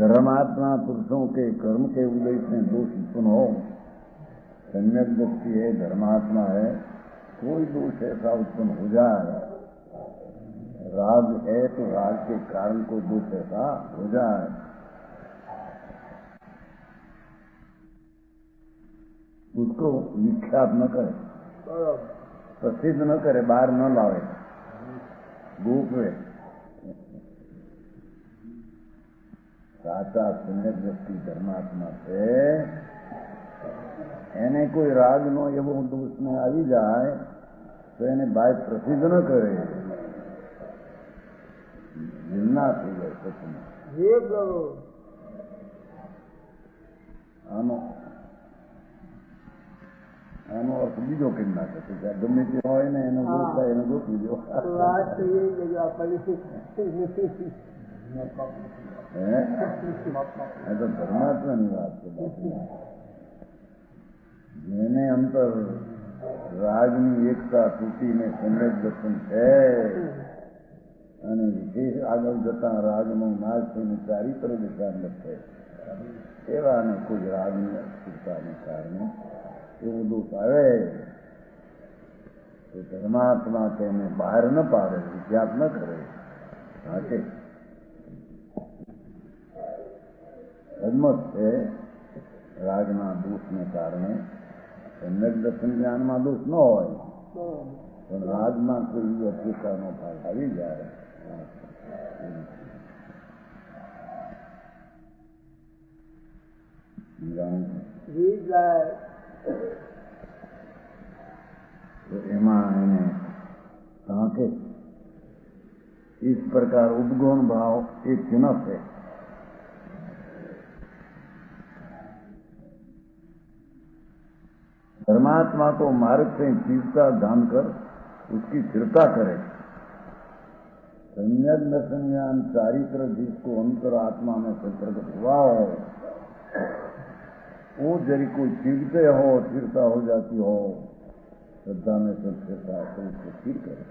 धर्मात्मा पुरुषों के कर्म के उदय से दोष उत्पन्न हो, सम्यक दृष्टि है, धर्मात्मा है, कोई दोष ऐसा उत्पन्न हो जाए, राग है तो राग के कारण को दोष ऐसा हो जाए, उसको विख्यात न करे, प्रसिद्ध न करे, बाहर न लावे, गोपे साचा सम्यक दृष्टि धर्मात्मा से એને કોઈ રાગનો એવો દોષ ને આવી જાય તો એને બાય પ્રસિદ્ધ ન કરે, જીલના થઈ જાય સચમાં. આનો અર્થ બીજો કેમ ના થશે કે ગમે તે હોય ને એનો દોષ થાય એને ગોતી દો. એ તો ધર્માત્માની વાત છે. જેને અંતર રાગની એકતા તૂટીને સમ્યક દર્શન છે અને વિશેષ આગળ જતા રાગનો નાશ થઈને ચારિત્ર દિશાને છે, એવાને કોઈ રાગની અસ્થિરતાને કારણે એવો દોષ આવે તો ધર્માત્મા તેને બહાર ન પાડે, વિખ્યાત ન કરે, હાકે સદમત છે. રાગના દોષને કારણે સમ્યક દર્શન જ્ઞાનમાં દોષ ન હોય પણ રાગમાં કોઈ અપેક્ષાનો ભાગ આવી જાય. तो એમાં એને કાંકે इस प्रकार उपगुण भाव एक चिन्ह है. धर्मात्मा को मार्ग से चीजता जानकर उसकी स्थिरता करे. सम्यक दर्शन ज्ञान चारित्र जिसको अंतर आत्मा में प्रकट हुआ हो, वो जरी कोई चीजते हो, स्थिरता हो जाती हो, श्रद्धा में सब स्थिरता तो उसको स्थिर करे.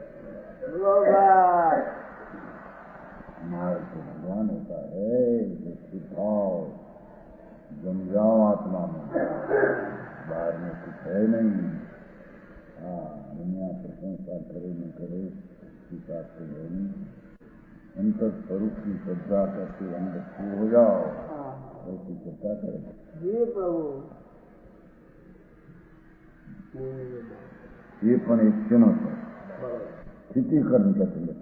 मार्ग तो भगवान होता है, जो स्थिर भाव जम जाओ आत्मा में, बाहर में कुछ है नहीं. हाँ, दुनिया प्रशंसा करे न करे उसकी बात तो है नहीं. अंतर स्वरूप की श्रद्धा करके अंदर स्थिर हो जाओ, ऐसी श्रद्धा करे. ये प्रभु ये पण एक चिन्ह है, स्थितिकरण कहते हैं.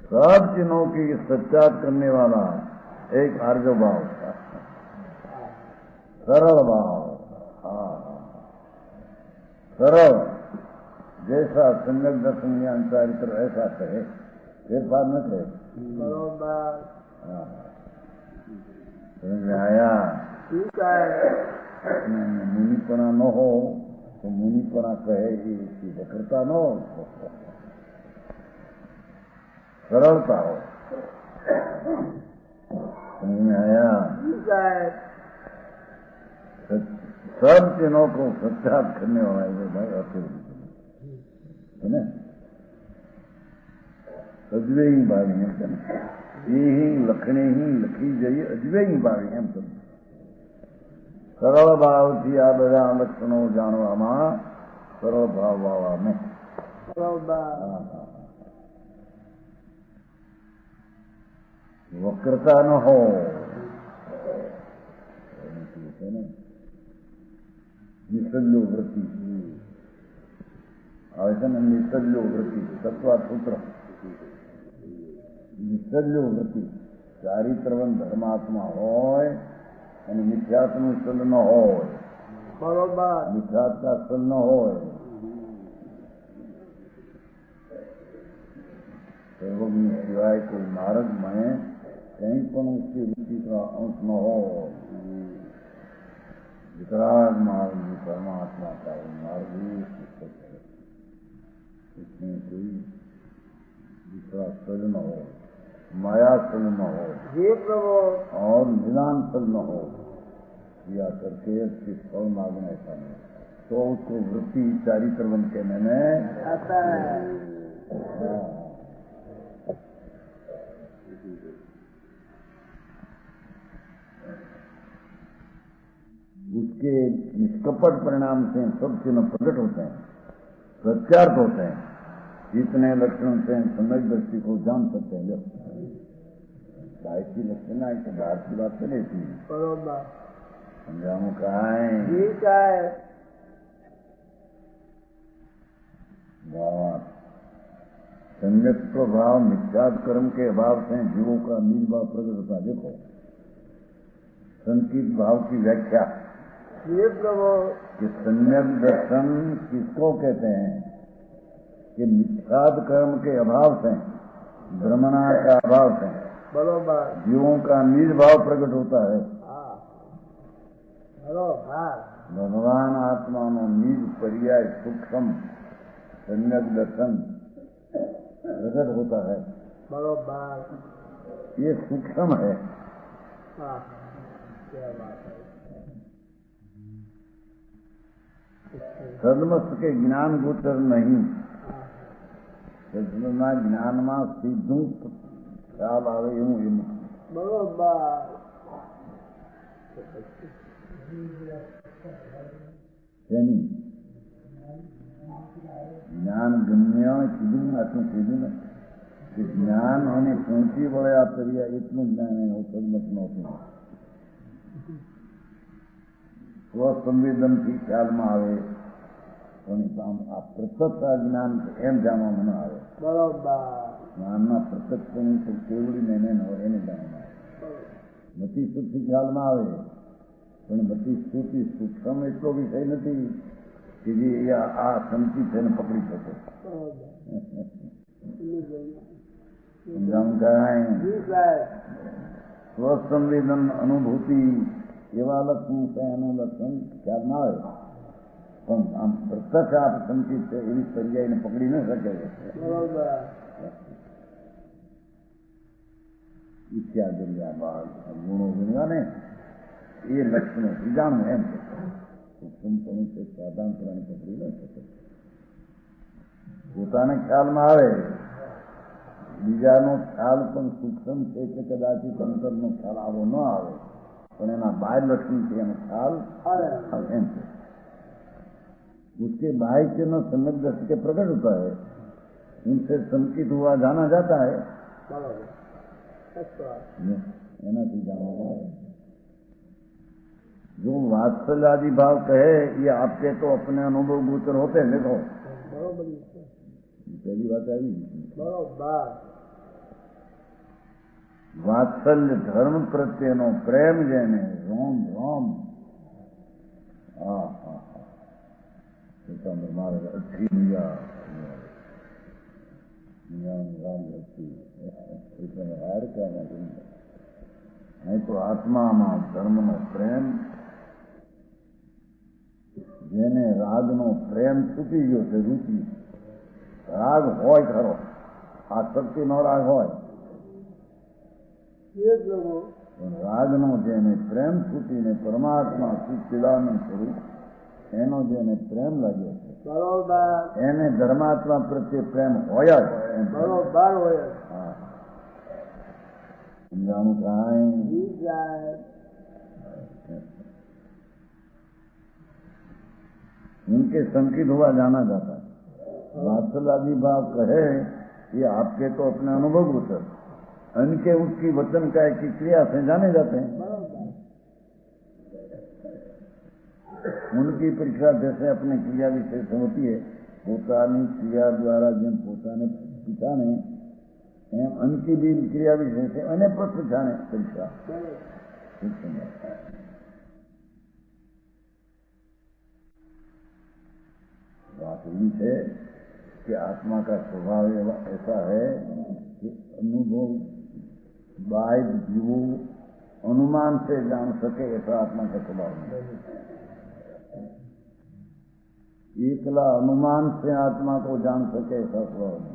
सब चिन्हों की सच्चात करने वाला एक आर्य भाव था, सरल भाव. सरल जैसा सम्यक दर्शन ज्ञान चारित्र ऐसा कहे, फेरफार न करे. समझ में आया? मुनिपना न हो तो मुनिपना कहे इसकी वक्रता न हो, सरलता हो. समझ में आया? सब चिन्हों को सत्यात करने वाला है भाई अतुल है ना. अजवे ही बावी एम तने ही लखणे ही लखी जाइए, अजवे ही बावी एम तने. सरल भाव थी आ बधा लक्षणों जानवा सरल भाव वावा में वक्रता न हो. નિસર્જો વૃત્તિ આવે છે ને, નિસર્જો વૃત્તિ તત્વાત સૂત્ર. નિસર્જો વૃત્તિ ચારિત્રવન ધર્માત્મા હોય અને મિથ્યાત્મનું સ્થલ ન હોય, બરોબર, મિથ્યાત્મા સ્થલ ન હોય, સર્વજ્ઞ સિવાય કોઈ માર્ગમાં कहीं पण उसकी रुचि का अंश न हो. वितराग मार्ग जो परमात्मा का मार्ग ही पुस्तक है, इसमें कोई दूसरा स्थल न हो, माया स्थल न हो, ये प्रभु, और निदान स्थल न हो, या करके अच्छी फल मांगना ऐसा नहीं, तो उसको वृत्ति चारित्र बन के मैंने आता है. उसके निष्कपट परिणाम से सब चिन्ह प्रकट होते हैं, प्रत्यार्थ होते हैं। इतने लक्षण से सम्यक दृष्टि को जान सकते हैं। जब बाहर की लक्षण आई तो बाहर की बात चले थी, बरोबर समझाऊं कहा है ठीक है। सम्यक प्रभाव मिथ्यात्व कर्म के अभाव से जीवों का निज भाव प्रकट होता है। देखो संकित भाव की व्याख्या ये प्रभु कि सम्यक दर्शन किसको कहते हैं कि मिथ्यात्व कर्म के अभाव से, भ्रमणा का अभाव से बरोबर जीवों का निज भाव प्रकट होता है। हाँ बरोबर भगवान आत्मा नो निज पर्याय सूक्ष्म सम्यक दर्शन प्रकट होता है। बरोबर ये सूक्ष्म है। हाँ क्या बात है। સદમસ્ત के ज्ञान गोचर नहीं, हाँ, સદના જ્ઞાનમાં સીધું ખ્યાલ આવે એવું એમ બરોબર તેની જ્ઞાન ગમ્ય કીધું આટલું કીધું ને કે જ્ઞાન એને પહોંચી વળ્યા કર્યા એટલું જ્ઞાન એને સદમત નહોતું. સ્વસંવેદનથી ખ્યાલમાં આવે પણ આ પ્રત્યક્ષ જ્ઞાન એમ જાણવામાં ન આવે. બરોબર જ્ઞાનના પ્રત્યક્ષની કેવડીને એને ન હોય એને જાણવામાં આવે. મતિ શુદ્ધિ ખ્યાલમાં આવે પણ મતિ શુદ્ધિ સૂક્ષ્મ એટલો વિષય નથી કે જે આ સંચિત એને પકડી શકે. સમજાવું કાંઈ સ્વસંવેદન અનુભૂતિ એવા લક્ષણ છે એનું લક્ષણ ખ્યાલમાં આવે પણ આમ પ્રત્યક્ષ આપ સંચિત છે એવી પર્યાયને પકડી ન શકે. ઇત્યાદિ ગુણો ગુણ્યા ને એ લક્ષણોથી જાણવું એમ સૂક્ષ્મપણું છે સાધારણપણાને પકડી ન શકે. પોતાને ખ્યાલમાં આવે બીજાનો ખ્યાલ પણ સૂક્ષ્મ છે કે કદાચિત અંતરનો ખ્યાલ આવો ન આવે પણ એના બાહ્ય લક્ષણથી એનો ખ્યાલ एम से उसके बाह्य चिन्ह सम्यक दृष्टि के प्रकट होता है, उनसे संकित हुआ जाना जाता है. एनाથી જાણવા जो वात्सल्यादि भाव कहे ये आपके तो अपने अनुभव गोचर होते हैं. देखो पहली बात आई वात्सल्य धर्म प्रत्ययનો પ્રેમ જેને રોમ રોમ मारे अच्छी मिया राम रखी हार क्या नहीं तो आत्मा में धर्म नो प्रेम जेने राग नो प्रेम छूटी गयो છે रुचि राग होय खरो आसक्ति नो राग होय राग नो जेने प्रेम छूटी ने परमात्मा चिदानंद स्वरूप एनो जेने प्रेम लाग्यो છે એને ધર્માત્મા પ્રત્યે પ્રેમ હોય જ બરોબર હોય. હા સમજાણું કાંઈ उनके संकित हुआ जाना जाता है. वात्सल्यादि भाव कहे ये आपके तो अपने अनुभव गोचर, उनके उसकी वचन का की क्रिया से जाने जाते हैं. उनकी परीक्षा जैसे अपने क्रिया विशेष होती है પોતાની ક્રિયા દ્વારા જેમ પોતાને પીછાણે એમ અનકી બી ક્રિયા વિશેષ છે અને પણ પીછાણે પરીક્ષા. बात यही है कि आत्मा का स्वभाव ऐसा है कि अनुभव बाह्य जीवों अनुमान से जान सके ऐसा आत्मा का स्वभाव नहीं. एकला अनुमान से आत्मा को जान सके ऐसा स्वभाव नहीं.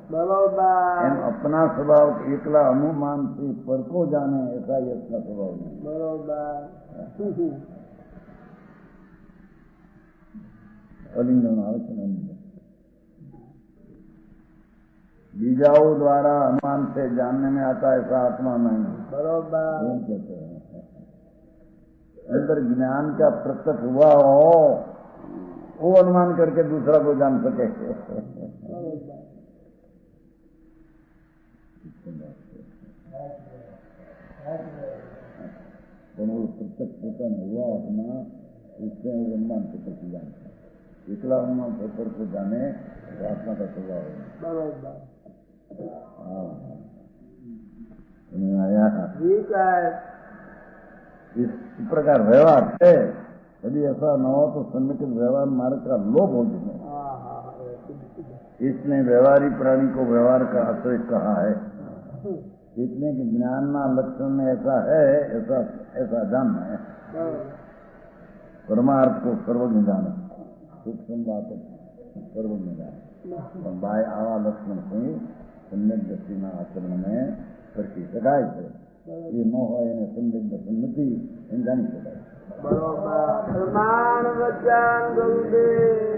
एम अपना स्वभाव एकला अनुमान से पर को जाने ऐसा ही अपना स्वभाव नहीं. अलिंगन आवश्यक बीजाओं द्वारा अनुमान से जानने में आता ऐसा आत्मा नहीं. बरोबर कहते हैं अंदर ज्ञान का प्रत्यक्ष हुआ हो, वो अनुमान करके दूसरा को जान सके। तो वो प्रत्यक्ष पतन हुआ अपना, उससे अनुमान प्रत्यक्ष जानता है। इकला अनुमान पेपर को जाने प्रार्थना का स्वभाव है। आया इस प्रकार व्यवहार है। यदि ऐसा न हो तो सन्निहित व्यवहार मार्ग का लोभ हो जाए। इसने व्यवहारी प्राणी को व्यवहार का आश्रय कहा है। इतने कि ज्ञान ना लक्षण में ऐसा है, ऐसा जानना है। परमार्थ को सर्वज्ञ जाना, सूक्ष्म बात सर्वज्ञ जाना। बाय आवा लक्षण से सम्यक दक्षिणा आचरण में करके सगाई है। ये न हो એને સંદિગ્ધ સન્મતિ એમ જાણી શકાય। બરોબર. પ્રમાણ વચન ગુરુદેવ